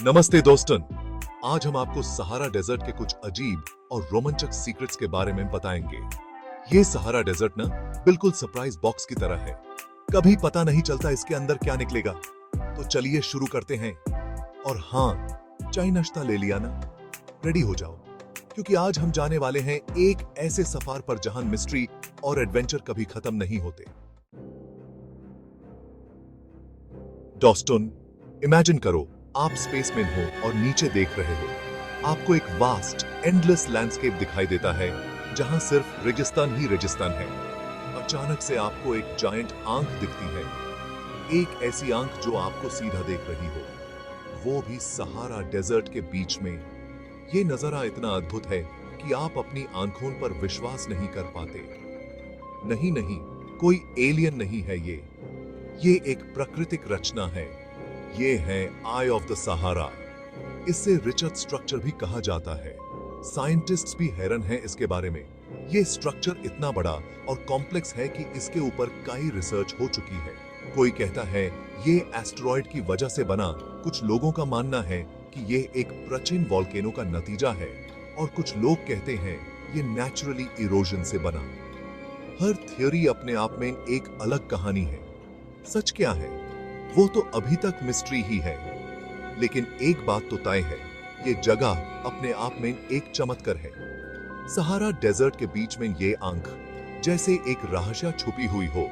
नमस्ते दोस्तन। आज हम आपको सहारा डेजर्ट के कुछ अजीब और रोमांचक सीक्रेट्स के बारे में बताएंगे। ये सहारा डेजर्ट ना बिल्कुल सरप्राइज बॉक्स की तरह है। कभी पता नहीं चलता इसके अंदर क्या निकलेगा। तो चलिए शुरू करते हैं। और हाँ, चाय नाश्ता ले लिया ना? रेडी हो जाओ, क्योंकि आज हम जाने वाले हैं एक ऐसे सफर पर जहां मिस्ट्री और एडवेंचर कभी खत्म नहीं होते। दोस्तन, इमेजिन करो आप स्पेसमैन हो और नीचे देख रहे हो। आपको एक वास्ट एंडलेस लैंडस्केप दिखाई देता है जहां सिर्फ रेगिस्तान ही रेगिस्तान है। अचानक से आपको एक जायंट आंख दिखती है, एक ऐसी आंख जो आपको सीधा देख रही हो, वो भी सहारा डेजर्ट के बीच में। ये नजारा इतना अद्भुत है कि आप अपनी आंखों पर विश्वास नहीं कर पाते। नहीं नहीं, कोई एलियन नहीं है ये एक प्राकृतिक रचना है। ये है आई ऑफ द सहारा। इसे रिचर्ड स्ट्रक्चर भी कहा जाता है। साइंटिस्ट्स भी हैरान हैं इसके बारे में। ये स्ट्रक्चर इतना बड़ा और कॉम्प्लेक्स है कि इसके ऊपर कई रिसर्च हो चुकी है। कोई कहता है ये एस्टेरॉयड की वजह से बना, कुछ लोगों का मानना है कि ये एक प्राचीन वोल्केनो का नतीजा है, और कुछ लोग कहते हैं ये नेचुरली इरोजन से बना। हर थ्योरी अपने आप में एक अलग कहानी है। सच क्या है वो तो अभी तक मिस्ट्री ही है। लेकिन एक बात तो तय है, ये जगह अपने आप में एक चमत्कार है। सहारा डेजर्ट के बीच में ये आंख जैसे एक रहस्य छुपी हुई हो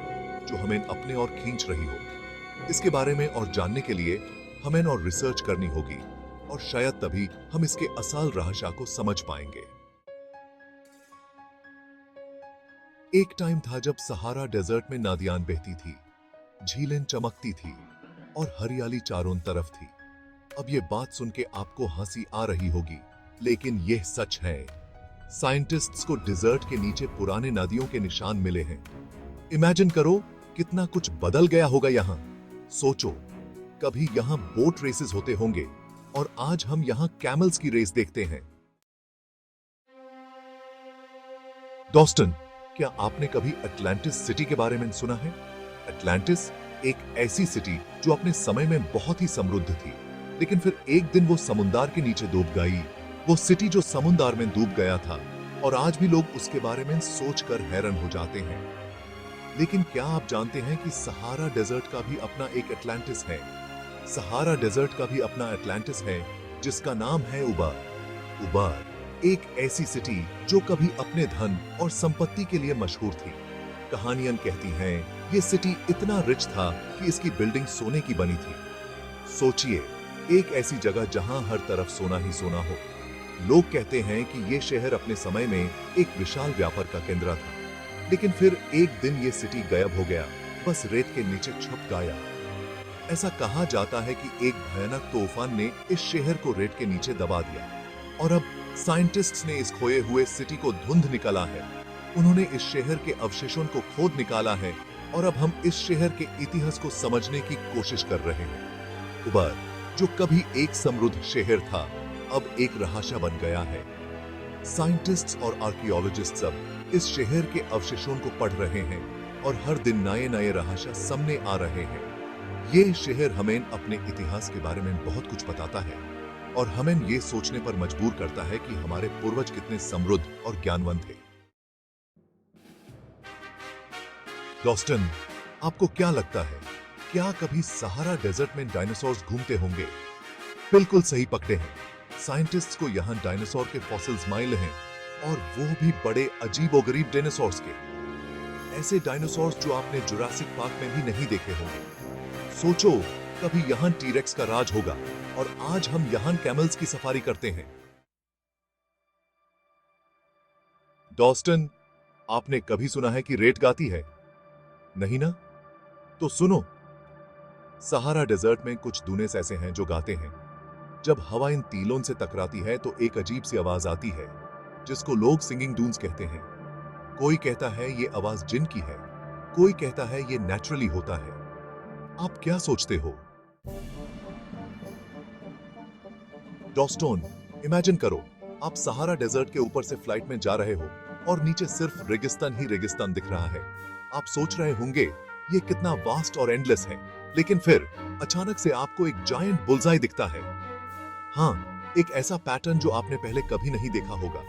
जो हमें अपने ओर खींच रही हो। इसके बारे में और जानने के लिए हमें और रिसर्च करनी होगी, और शायद तभी हम इसके असल रहस्य को समझ पाएंगे। एक टाइम था जब सहारा डेजर्ट में नदियां बहती थी, झीलें चमकती थी और हरियाली चारों तरफ थी। अब ये बात सुन के आपको हंसी आ रही होगी, लेकिन यह सच है। साइंटिस्ट्स को डेजर्ट के नीचे पुराने नदियों के निशान मिले हैं। इमेजिन करो कितना कुछ बदल गया होगा यहाँ। सोचो, कभी यहाँ बोट रेसेस होते होंगे और आज हम यहाँ कैमल्स की रेस देखते हैं। दोस्तन, क्या आपने कभी अटलांटिस सिटी के बारे में सुना है? अटलांटिस एक ऐसी सिटी जो अपने समय में बहुत ही समृद्ध थी, लेकिन फिर एक दिन वो समुद्र के नीचे डूब गई। वो सिटी जो समुद्र में डूब गया था, और आज भी लोग उसके बारे में सोचकर हैरान हो जाते हैं। लेकिन क्या आप जानते हैं कि सहारा डेजर्ट का भी अपना एक अटलांटिस है? सहारा डेजर्ट का भी अपना अटलांटिस है, जिसका नाम है उबर। उबर एक ऐसी सिटी जो कभी अपने धन और संपत्ति के लिए मशहूर थी। कहानियां कहती हैं ये सिटी इतना रिच था कि इसकी बिल्डिंग सोने की बनी थी। सोचिए, एक ऐसी जगह जहां हर तरफ सोना ही सोना हो। लोग कहते हैं कि ये शहर अपने समय में एक विशाल व्यापार का केंद्र था, लेकिन फिर एक दिन ये सिटी गायब हो गया, बस रेत के नीचे छुप गया। ऐसा कहा जाता है कि एक भयानक तूफान ने इस शहर को रेत के नीचे दबा दिया, और अब साइंटिस्ट्स ने इस खोए हुए सिटी को ढूंढ निकाला है। उन्होंने इस शहर के अवशेषों को खोद निकाला है, और अब हम इस शहर के इतिहास को समझने की कोशिश कर रहे हैं। उबर, जो कभी एक समृद्ध शहर था, अब एक रहस्य बन गया है। साइंटिस्ट्स और आर्कियोलॉजिस्ट्स अब इस शहर के अवशेषों को पढ़ रहे हैं, और हर दिन नए नए रहस्य सामने आ रहे हैं। ये शहर हमें अपने इतिहास के बारे में बहुत कुछ बताता है, और हमें ये सोचने पर मजबूर करता है कि हमारे पूर्वज कितने समृद्ध और ज्ञानवंत थे। दोस्तन, आपको क्या लगता है, क्या कभी सहारा डेजर्ट में डायनासोर्स घूमते होंगे? बिल्कुल सही पकड़े हैं। साइंटिस्ट्स को यहाँ डायनासोर के फॉसिल्स मिले हैं, और वो भी बड़े अजीबोगरीब डायनासोर्स के। ऐसे डायनासोर्स जो आपने जुरासिक पार्क में भी नहीं देखे होंगे। सोचो, कभी यहाँ टीरेक्स का राज होगा, और आज हम यहाँ कैमल्स की सफारी करते हैं। दोस्तन, आपने कभी सुना है कि रेत गाती है? नहीं ना? तो सुनो, सहारा डेजर्ट में कुछ दूनेस ऐसे हैं जो गाते हैं। जब हवा इन तीलों से टकराती है तो एक अजीब सी आवाज आती है, जिसको लोग सिंगिंग डून्स कहते हैं। कोई कहता है ये आवाज जिन की है, कोई कहता है ये नेचुरली होता है। आप क्या सोचते हो? दोस्तों, इमेजिन करो आप सहारा डेजर्ट के ऊपर से फ्लाइट में जा रहे हो, और नीचे सिर्फ रेगिस्तान ही रेगिस्तान दिख रहा है। आप सोच रहे होंगे ये कितना वास्ट और एंडलेस है, लेकिन फिर अचानक से आपको एक जायंट बुलजाई दिखता है। हाँ, एक ऐसा पैटर्न जो आपने पहले कभी नहीं देखा होगा।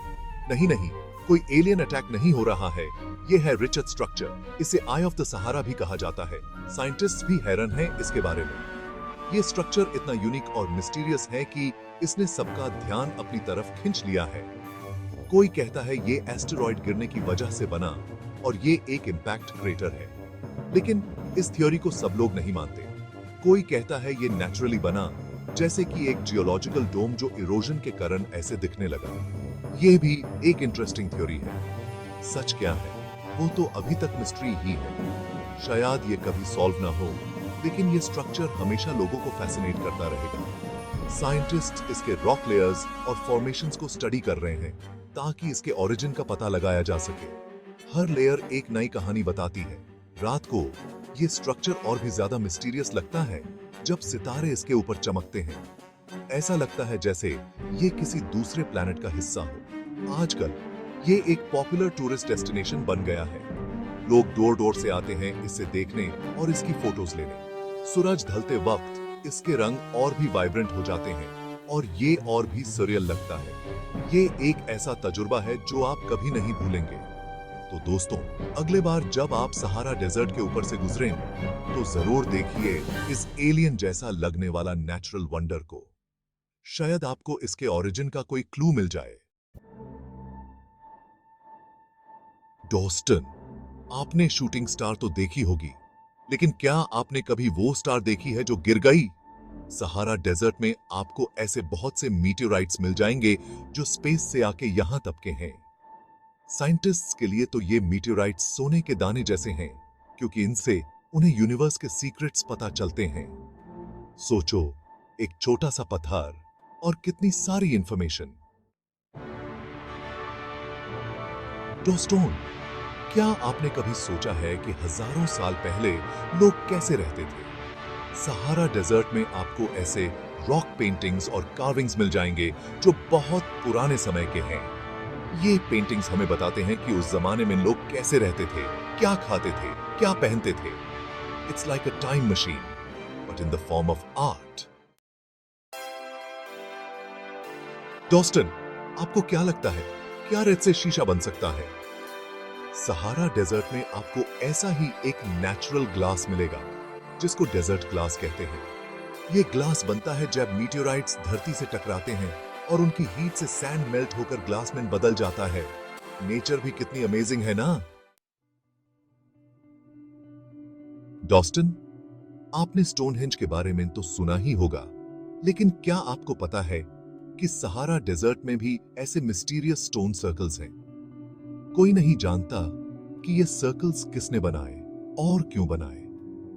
नहीं नहीं, कोई एलियन अटैक नहीं हो रहा है। ये है रिचर्ड स्ट्रक्चर। इसे आई ऑफ द सहारा भी कहा जाता है। साइंटिस्ट भी हैरान हैं इसके बारे में। ये स्ट्रक्चर इतना यूनिक और मिस्टीरियस है कि इसने सबका ध्यान अपनी तरफ खींच लिया है। कोई कहता है ये एस्टेरॉयड गिरने की वजह से बना और ये एक इम्पैक्ट क्रेटर है, लेकिन इस थ्योरी को सब लोग नहीं मानते। कोई कहता है ये नेचुरली बना, जैसे कि एक जियोलॉजिकल डोम जो इरोजन के कारण ऐसे दिखने लगा। ये भी एक इंटरेस्टिंग थ्योरी है। सच क्या है वो तो अभी तक मिस्ट्री ही है। शायद ये कभी सॉल्व ना हो, लेकिन ये स्ट्रक्चर हमेशा लोगों को फैसिनेट करता रहेगा। साइंटिस्ट इसके रॉक लेयर्स और फॉर्मेशंस को स्टडी कर रहे हैं ताकि इसके ओरिजिन का पता लगाया जा सके। हर लेयर एक नई कहानी बताती है। रात को ये स्ट्रक्चर और भी ज्यादा मिस्टीरियस लगता है जब सितारे इसके ऊपर चमकते हैं। ऐसा लगता है जैसे ये किसी दूसरे प्लैनेट का हिस्सा हो। आजकल ये एक पॉपुलर टूरिस्ट डेस्टिनेशन बन गया है। लोग दूर दूर से आते हैं इसे देखने और इसकी फोटोज लेने। सूरज ढलते वक्त इसके रंग और भी वाइब्रेंट हो जाते हैं और ये और भी सरियल लगता है। ये एक ऐसा तजुर्बा है जो आप कभी नहीं भूलेंगे। तो दोस्तों, अगले बार जब आप सहारा डेजर्ट के ऊपर से गुजरें, तो जरूर देखिए इस एलियन जैसा लगने वाला नेचुरल वंडर को। शायद आपको इसके ओरिजिन का कोई क्लू मिल जाए। डॉस्टन, आपने शूटिंग स्टार तो देखी होगी, लेकिन क्या आपने कभी वो स्टार देखी है जो गिर गई? सहारा डेजर्ट में आपको ऐसे बहुत से मीटियोराइट्स मिल जाएंगे जो स्पेस से आके यहां टपके हैं। साइंटिस्ट्स के लिए तो ये मीटियोराइट्स सोने के दाने जैसे हैं, क्योंकि इनसे उन्हें यूनिवर्स के सीक्रेट्स पता चलते हैं। सोचो, एक छोटा सा पत्थर और कितनी सारी इंफॉर्मेशन। डॉस्टोन, क्या आपने कभी सोचा है कि हजारों साल पहले लोग कैसे रहते थे? सहारा डेजर्ट में आपको ऐसे रॉक पेंटिंग्स और कार्विंग्स मिल जाएंगे जो बहुत पुराने समय के हैं। ये पेंटिंग्स हमें बताते हैं कि उस जमाने में लोग कैसे रहते थे, क्या खाते थे, क्या पहनते थे। It's like a time machine, but in the form of art. डॉस्टन, आपको क्या लगता है, क्या रेत से शीशा बन सकता है? सहारा डेजर्ट में आपको ऐसा ही एक नेचुरल ग्लास मिलेगा जिसको डेजर्ट ग्लास कहते हैं। ये ग्लास बनता है जब मीटियोराइट्स धरती से टकराते हैं और उनकी हीट से सैंड मेल्ट होकर ग्लास में बदल जाता है। नेचर भी कितनी अमेजिंग है ना? डॉस्टन, आपने स्टोनहेंज के बारे में तो सुना ही होगा, लेकिन क्या आपको पता है कि सहारा डेजर्ट में भी ऐसे मिस्टीरियस स्टोन सर्कल्स हैं? कोई नहीं जानता कि ये सर्कल्स किसने बनाए और क्यों बनाए।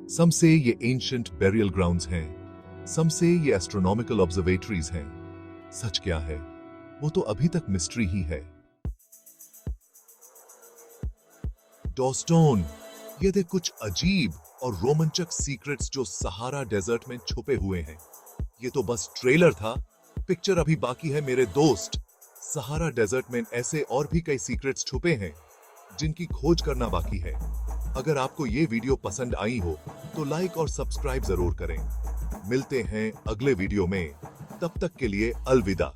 सम से ये एंशिएंट बेरियल ग्राउंड्स हैं, सम से ये एस्ट्रोनॉमिकल ऑब्जर्वेटरीज हैं। सच क्या है वो तो अभी तक मिस्ट्री ही है। डॉस्टोन, ये थे कुछ अजीब और रोमांचक सीक्रेट्स जो सहारा डेजर्ट में छुपे हुए हैं। ये तो बस ट्रेलर था, पिक्चर अभी बाकी है मेरे दोस्त। सहारा डेजर्ट में ऐसे और भी कई सीक्रेट्स छुपे हैं जिनकी खोज करना बाकी है। अगर आपको ये वीडियो पसंद आई हो तो लाइक और सब्सक्राइब जरूर करें। मिलते हैं अगले वीडियो में, तब तक के लिए अलविदा।